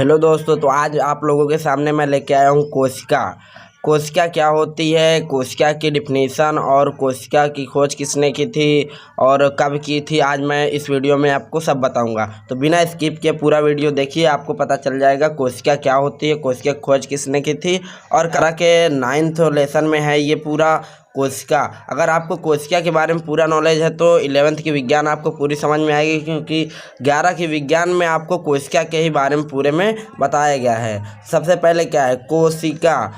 Hello दोस्तों, तो आज आप लोगों के सामने मैं लेके आया हूँ कोशिका। कोशिका क्या होती है, कोशिका की डिफिनीसन और कोशिका की खोज किसने की थी और कब की थी, आज मैं इस वीडियो में आपको सब बताऊंगा। तो बिना स्किप के पूरा वीडियो देखिए, आपको पता चल जाएगा कोशिका क्या होती है, कोशिका की खोज किसने की थी। और करा के 9th लेसन में है ये पूरा कोशिका। अगर आपको कोशिका के बारे में पूरा नॉलेज है तो 11th की विज्ञान आपको पूरी समझ में आएगी, क्योंकि 11 की विज्ञान में आपको कोशिका के ही बारे में पूरे में बताया गया है। सबसे पहले क्या है कोशिका।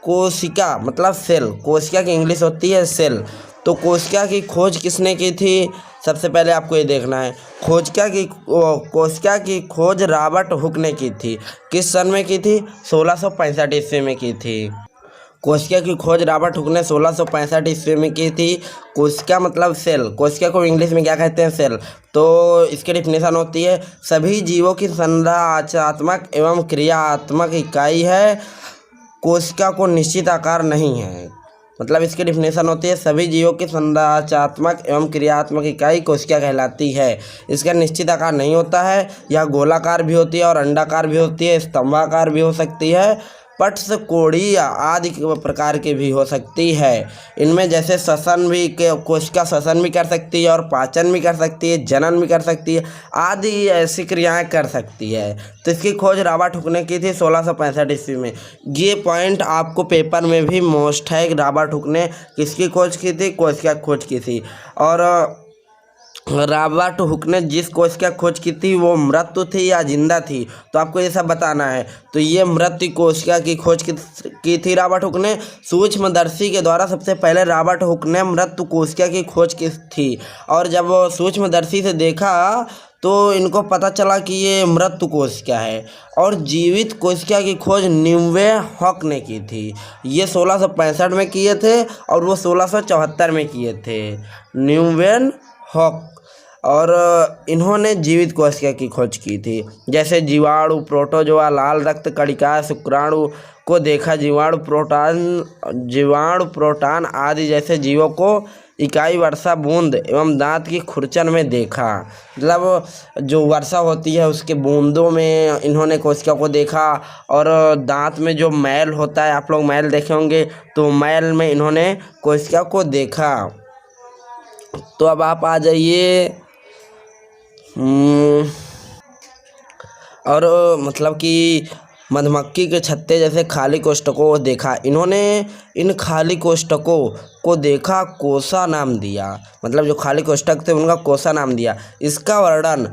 कोशिका मतलब सेल, कोशिका की इंग्लिश होती है सेल। तो कोशिका की खोज किसने की थी, सबसे पहले आपको ये देखना है। कोशिका की खोज रॉबर्ट हुक ने की थी। किस सन में की थी? 1665 ईस्वी में की थी। कोशिका की खोज रॉबर्ट हुक ने 1665 ईस्वी में की थी। कोशिका मतलब सेल, कोशिका को इंग्लिश में क्या कहते हैं? सेल। तो इसकी डिफिनेशन होती है सभी जीवों की संरचनात्मक एवं क्रियात्मक इकाई है, कोशिका को निश्चित आकार नहीं है। मतलब इसकी डिफिनेशन होती है सभी जीवों की संरचनात्मक एवं क्रियात्मक इकाई कोशिका कहलाती है। इसका निश्चित आकार नहीं होता है, यह गोलाकार भी होती है और अंडाकार भी होती है, स्तंभाकार भी हो सकती है, पट्स कोड़ी आदि प्रकार की भी हो सकती है। इनमें जैसे श्वसन भी, कोशिका श्वसन भी कर सकती है और पाचन भी कर सकती है, जनन भी कर सकती है, आदि ऐसी क्रियाएं कर सकती है। तो इसकी खोज रॉबर्ट हुक ने की थी 1665 ईस्वी में। ये पॉइंट आपको पेपर में भी मोस्ट है, रॉबर्ट हुक ने किसकी खोज की थी? कोशिका की खोज की थी। और रॉबर्ट हुक ने जिस कोशिका खोज की थी वो मृत थी या जिंदा थी, तो आपको ये सब बताना है। तो ये मृत कोशिका की खोज की थी रॉबर्ट हुक ने। सूक्ष्मदर्शी के द्वारा सबसे पहले रॉबर्ट हुक ने मृत कोशिका की खोज की थी, और जब सूक्ष्मदर्शी से देखा तो इनको पता चला कि ये मृत कोशिका है। और जीवित कोशिका की खोज न्यूवेन हॉक ने की थी। ये 1665 में किए थे और वो 1674 में किए थे, न्यूवेन हॉक। और इन्होंने जीवित कोशिका की खोज की थी। जैसे जीवाणु, प्रोटोजोआ, लाल रक्त कणिका, शुक्राणु को देखा, जीवाणु प्रोटॉन आदि जैसे जीवों को इकाई वर्षा बूंद एवं दांत की खुरचन में देखा। मतलब जो वर्षा होती है उसके बूंदों में इन्होंने कोशिका को देखा। और दांत में जो मैल होता है, आप लोग मैल देखे होंगे, तो मैल में इन्होंने कोशिका को देखा। तो अब आप आ जाइए और मतलब कि मधुमक्खी के छत्ते जैसे खाली कोष्ठकों को देखा। इन्होंने इन खाली कोष्ठकों को देखा, कोशा नाम दिया। मतलब जो खाली कोष्ठक थे उनका कोशा नाम दिया। इसका वर्णन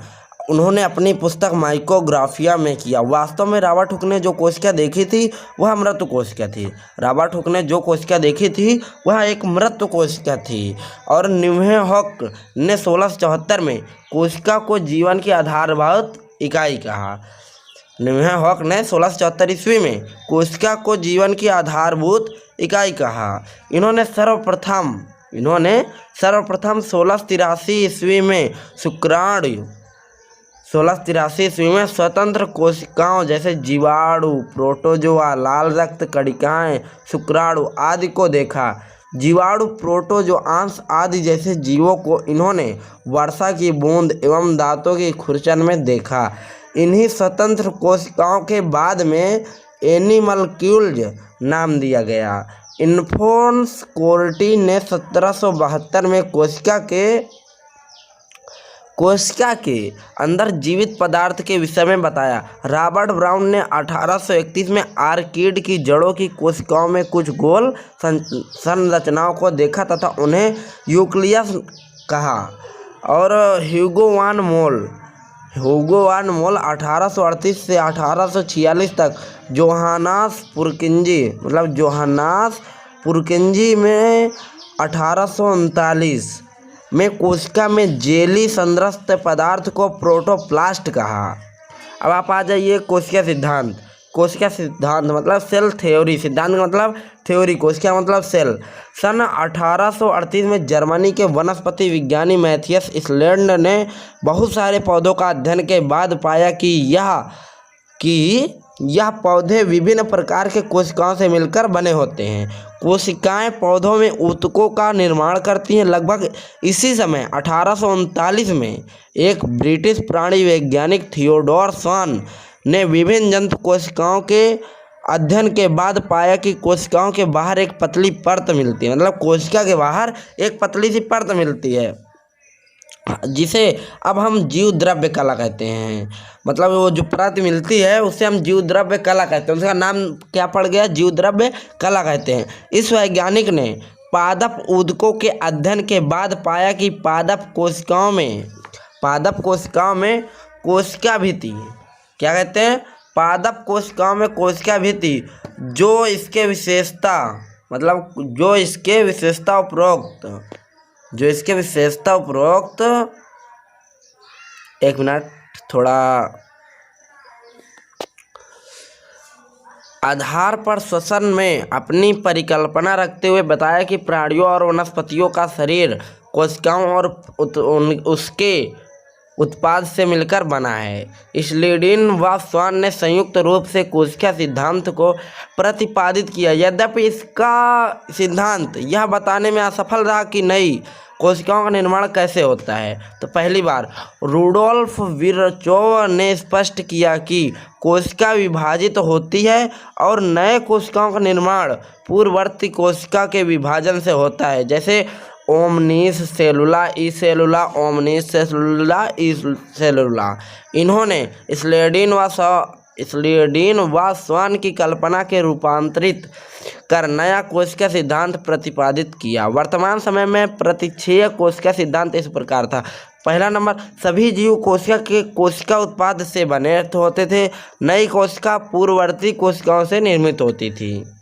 उन्होंने अपनी पुस्तक माइक्रोग्राफिया में किया। वास्तव में रॉबर्ट हुक ने जो कोशिका देखी थी वह मृत कोशिका थी। रॉबर्ट हुक ने जो कोशिका देखी थी वह एक मृत कोशिका थी। और न्यूवेन हॉक ने 1674 में कोशिका को जीवन की आधारभूत इकाई कहा। न्यूवेन हॉक ने 1674 ईस्वी में कोशिका को जीवन की आधारभूत इकाई कहा। इन्होंने सर्वप्रथम 1683 ईस्वी में शुक्राणु 1683 ईस्वी में स्वतंत्र कोशिकाओं जैसे जीवाणु, प्रोटोजोआ, लाल रक्त कणिकाएं, शुक्राणु आदि को देखा। जीवाणु, प्रोटोजोआंस आदि जैसे जीवों को इन्होंने वर्षा की बूंद एवं दांतों की खुरचन में देखा। इन्हीं स्वतंत्र कोशिकाओं के बाद में एनिमल्क्यूल्स नाम दिया गया। इन्फोन्स कोर्टी ने 1772 में कोशिका के अंदर जीवित पदार्थ के विषय में बताया। रॉबर्ट ब्राउन ने 1831 में आर्किड की जड़ों की कोशिकाओं में कुछ गोल संरचनाओं को देखा तथा उन्हें यूक्लियस कहा। और ह्यूगो वान मोल 1838 से 1846 तक जोहान्स पुरकिंजी में 1839 में कोशिका में जेली संरस्त पदार्थ को प्रोटोप्लास्ट कहा। अब आप आ जाइए कोशिका सिद्धांत। कोशिका सिद्धांत मतलब सेल थ्योरी, सिद्धांत का मतलब थ्योरी, कोशिका मतलब सेल। सन 1838 में जर्मनी के वनस्पति विज्ञानी मैथियस इसलैंड ने बहुत सारे पौधों का अध्ययन के बाद पाया कि यह पौधे विभिन्न प्रकार के कोशिकाओं से मिलकर बने होते हैं। कोशिकाएं पौधों में ऊतकों का निर्माण करती हैं। लगभग इसी समय 1839 में एक ब्रिटिश प्राणी वैज्ञानिक थियोडोर स्वान ने विभिन्न जंतु कोशिकाओं के अध्ययन के बाद पाया कि कोशिकाओं के बाहर एक पतली परत मिलती है, मतलब कोशिका के बाहर एक पतली सी परत मिलती है, जिसे अब हम जीव द्रव्य कला कहते हैं। मतलब वो जो परत मिलती है उसे हम जीव द्रव्य कला कहते हैं, उसका नाम क्या पड़ गया, जीव द्रव्य कला कहते हैं। इस वैज्ञानिक ने पादप ऊतकों के अध्ययन के बाद पाया कि पादप कोशिकाओं में कोशिका भी थी। क्या कहते हैं, पादप कोशिकाओं में कोशिका भी थी, जो इसके विशेषता उपरोक्त एक मिनट थोड़ा आधार पर श्वसन में अपनी परिकल्पना रखते हुए बताया कि प्राणियों और वनस्पतियों का शरीर कोशिकाओं और उसके उत्पाद से मिलकर बना है। स्लीडिन व स्वान ने संयुक्त रूप से कोशिका सिद्धांत को प्रतिपादित किया, यद्यपि इसका सिद्धांत यह बताने में असफल रहा कि नई कोशिकाओं का निर्माण कैसे होता है। तो पहली बार रुडोल्फ विर्चोव ने स्पष्ट किया कि कोशिका विभाजित होती है और नए कोशिकाओं का निर्माण पूर्ववर्ती कोशिका के विभाजन से होता है, जैसे ओमनिस सेलुला, ई सेलुला, ओमनिस सेलुला, ई सेलुला। इन्होंने स्लीडिन व स्वान की कल्पना के रूपांतरित कर नया कोशिका सिद्धांत प्रतिपादित किया। वर्तमान समय में प्रतिच्छेय कोशिका सिद्धांत इस प्रकार था। पहला नंबर, सभी जीव कोशिका उत्पाद से बने होते थे। नई कोशिका पूर्ववर्ती कोशिकाओं से निर्मित होती थी।